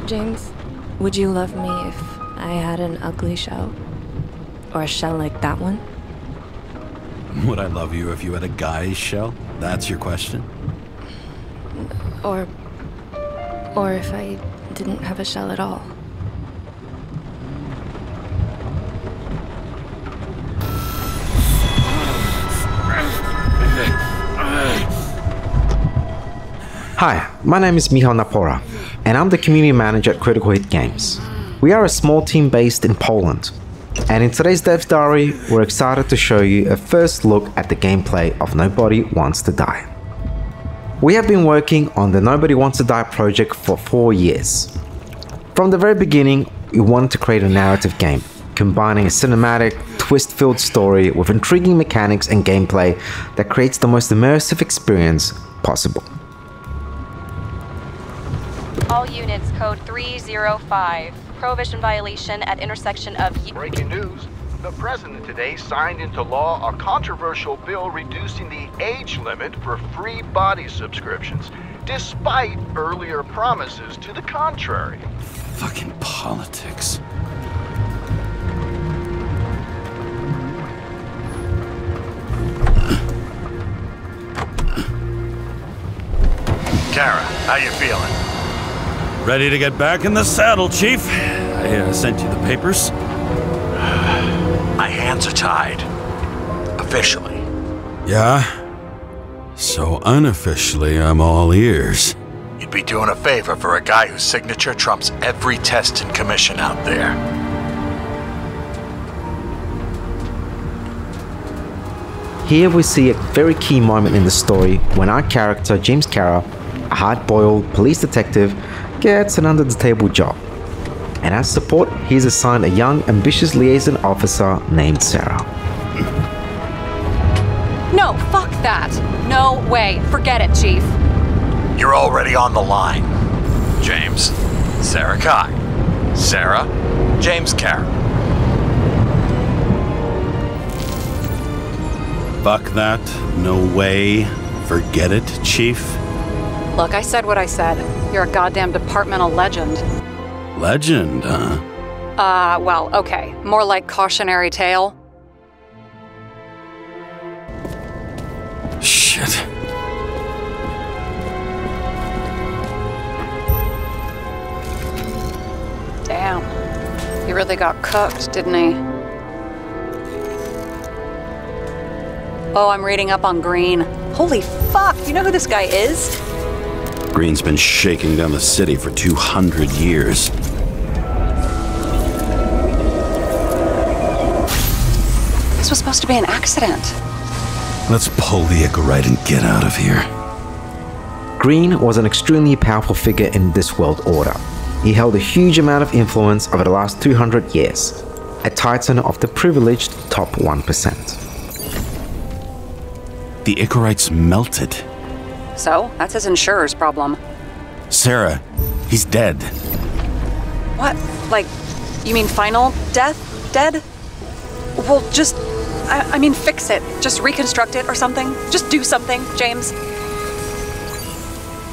James, would you love me if I had an ugly shell? Or a shell like that one? Would I love you if you had a guy's shell? That's your question? Or if I didn't have a shell at all. Hi, my name is Michal Napora, and I'm the community manager at Critical Hit Games. We are a small team based in Poland, and in today's Dev's Diary, we're excited to show you a first look at the gameplay of Nobody Wants to Die. We have been working on the Nobody Wants to Die project for 4 years. From the very beginning, we wanted to create a narrative game, combining a cinematic, twist-filled story with intriguing mechanics and gameplay that creates the most immersive experience possible. All units, code 305. Prohibition violation at intersection of... Breaking news. The president today signed into law a controversial bill reducing the age limit for free body subscriptions, despite earlier promises to the contrary. Fucking politics. Kara, how you feeling? Ready to get back in the saddle, Chief. I sent you the papers. My hands are tied. Officially. Yeah? So unofficially, I'm all ears. You'd be doing a favor for a guy whose signature trumps every test and commission out there. Here we see a very key moment in the story when our character, James Kara, a hard-boiled police detective, gets an under-the-table job. And as support, he is assigned a young, ambitious liaison officer named Sarah. No, fuck that! No way. Forget it, Chief. You're already on the line. James, Sarah Kai. Sarah, James Kara. Fuck that. No way. Forget it, Chief. Look, I said what I said. You're a goddamn departmental legend. Legend, huh? Well, okay. More like cautionary tale. Shit. Damn. He really got cooked, didn't he? Oh, I'm reading up on Green. Holy fuck, you know who this guy is? Green's been shaking down the city for 200 years. This was supposed to be an accident. Let's pull the Icarite and get out of here. Green was an extremely powerful figure in this world order. He held a huge amount of influence over the last 200 years, a titan of the privileged top 1%. The Icarite's melted. So, that's his insurer's problem. Sarah, he's dead. What? Like, you mean final death? Dead? Well, just... I mean, fix it. Just reconstruct it or something. Just do something, James.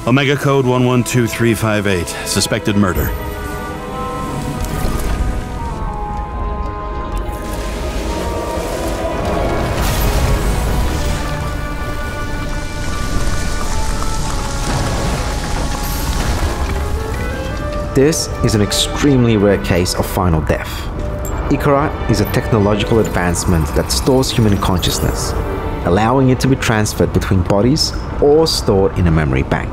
Omega code 112358. Suspected murder. This is an extremely rare case of final death. Icarite is a technological advancement that stores human consciousness, allowing it to be transferred between bodies or stored in a memory bank.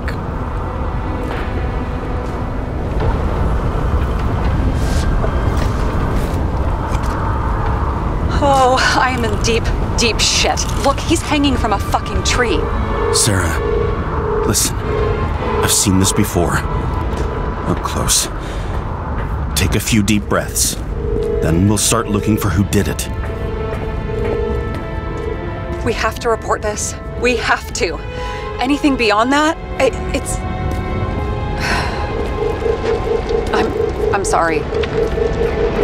Oh, I am in deep, deep shit. Look, he's hanging from a fucking tree. Sarah, listen. I've seen this before. Up close. Take a few deep breaths. Then we'll start looking for who did it. We have to report this. We have to. Anything beyond that, it's... I'm sorry.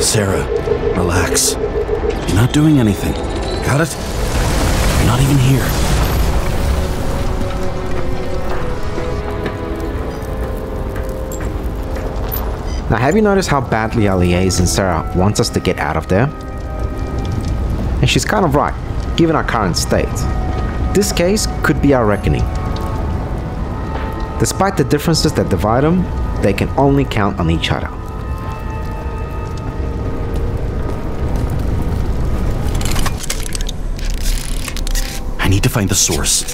Sarah, relax. You're not doing anything. Got it? You're not even here. Now, have you noticed how badly our liaison Sarah wants us to get out of there? And she's kind of right, given our current state. This case could be our reckoning. Despite the differences that divide them, they can only count on each other. I need to find the source.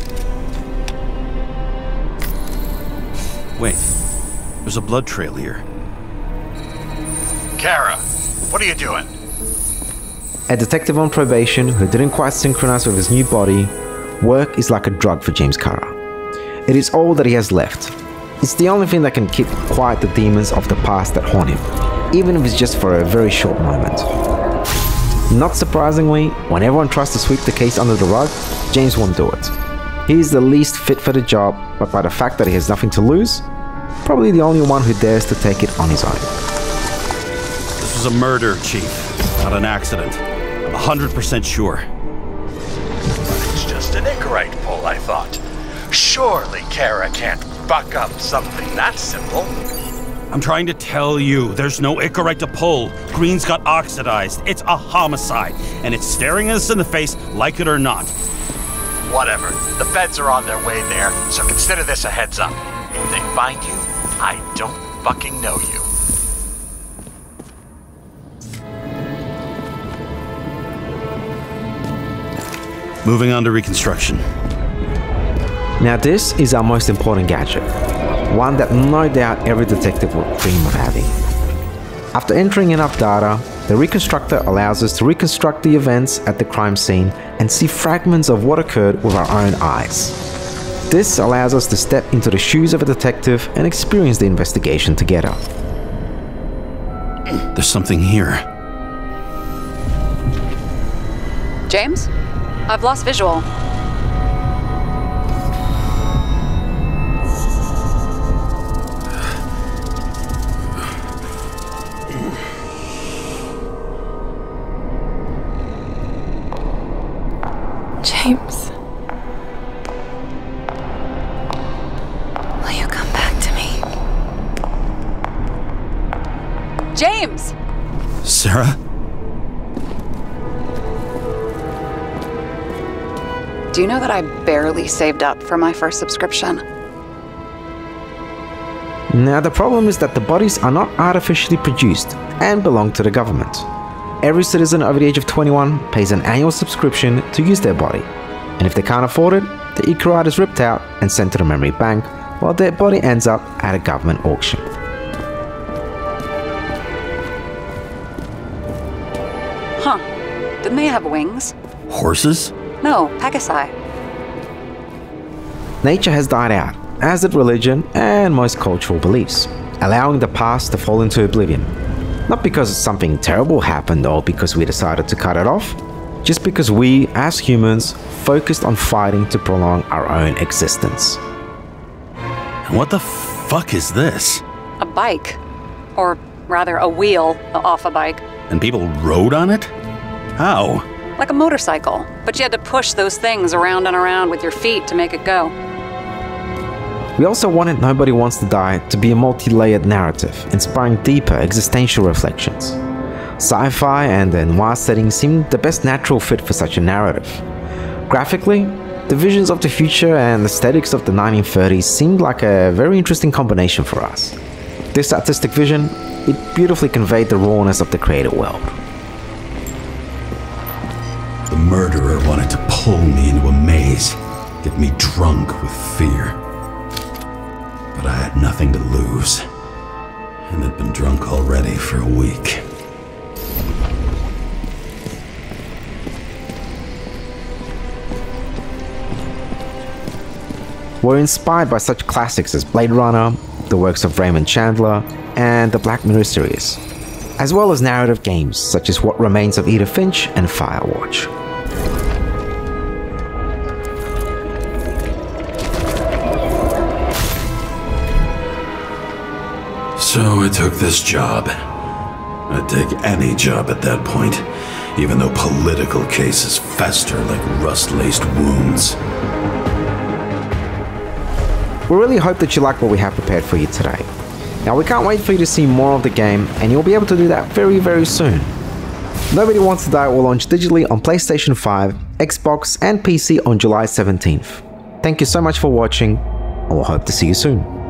Wait, there's a blood trail here. Kara, what are you doing? A detective on probation who didn't quite synchronize with his new body, work is like a drug for James Kara. It is all that he has left. It's the only thing that can keep quiet the demons of the past that haunt him, even if it's just for a very short moment. Not surprisingly, when everyone tries to sweep the case under the rug, James won't do it. He is the least fit for the job, but by the fact that he has nothing to lose, probably the only one who dares to take it on his own. This was a murder, Chief, not an accident. I'm 100% sure. It's just an Icarite pull, I thought. Surely Kara can't buck up something that simple. I'm trying to tell you, there's no Icarite to pull. Green's got oxidized. It's a homicide, and it's staring us in the face, like it or not. Whatever. The feds are on their way there, so consider this a heads up. If they find you, I don't fucking know you. Moving on to reconstruction. Now this is our most important gadget, one that no doubt every detective would dream of having. After entering enough data, the reconstructor allows us to reconstruct the events at the crime scene and see fragments of what occurred with our own eyes. This allows us to step into the shoes of a detective and experience the investigation together. There's something here. James? I've lost visual. James. Will you come back to me? James! Sarah? Do you know that I barely saved up for my first subscription? Now the problem is that the bodies are not artificially produced and belong to the government. Every citizen over the age of 21 pays an annual subscription to use their body, and if they can't afford it, the Icarite is ripped out and sent to the memory bank, while their body ends up at a government auction. Huh. Didn't they have wings? Horses? No, Pegasi. Nature has died out, as did religion and most cultural beliefs, allowing the past to fall into oblivion. Not because something terrible happened or because we decided to cut it off, just because we, as humans, focused on fighting to prolong our own existence. And what the fuck is this? A bike. Or rather, a wheel off a bike. And people rode on it? How? Like a motorcycle, but you had to push those things around and around with your feet to make it go. We also wanted Nobody Wants to Die to be a multi-layered narrative, inspiring deeper existential reflections. Sci-fi and the noir setting seemed the best natural fit for such a narrative. Graphically, the visions of the future and aesthetics of the 1930s seemed like a very interesting combination for us. This artistic vision, it beautifully conveyed the rawness of the created world. The murderer wanted to pull me into a maze, get me drunk with fear. But I had nothing to lose, and had been drunk already for a week. We're inspired by such classics as Blade Runner, the works of Raymond Chandler, and the Black Mirror series, as well as narrative games such as What Remains of Edith Finch and Firewatch. So I took this job. I'd take any job at that point, even though political cases fester like rust-laced wounds. We really hope that you like what we have prepared for you today. Now we can't wait for you to see more of the game, and you'll be able to do that very soon. Nobody Wants to Die will launch digitally on PlayStation 5, Xbox and PC on July 17th. Thank you so much for watching, and we'll hope to see you soon.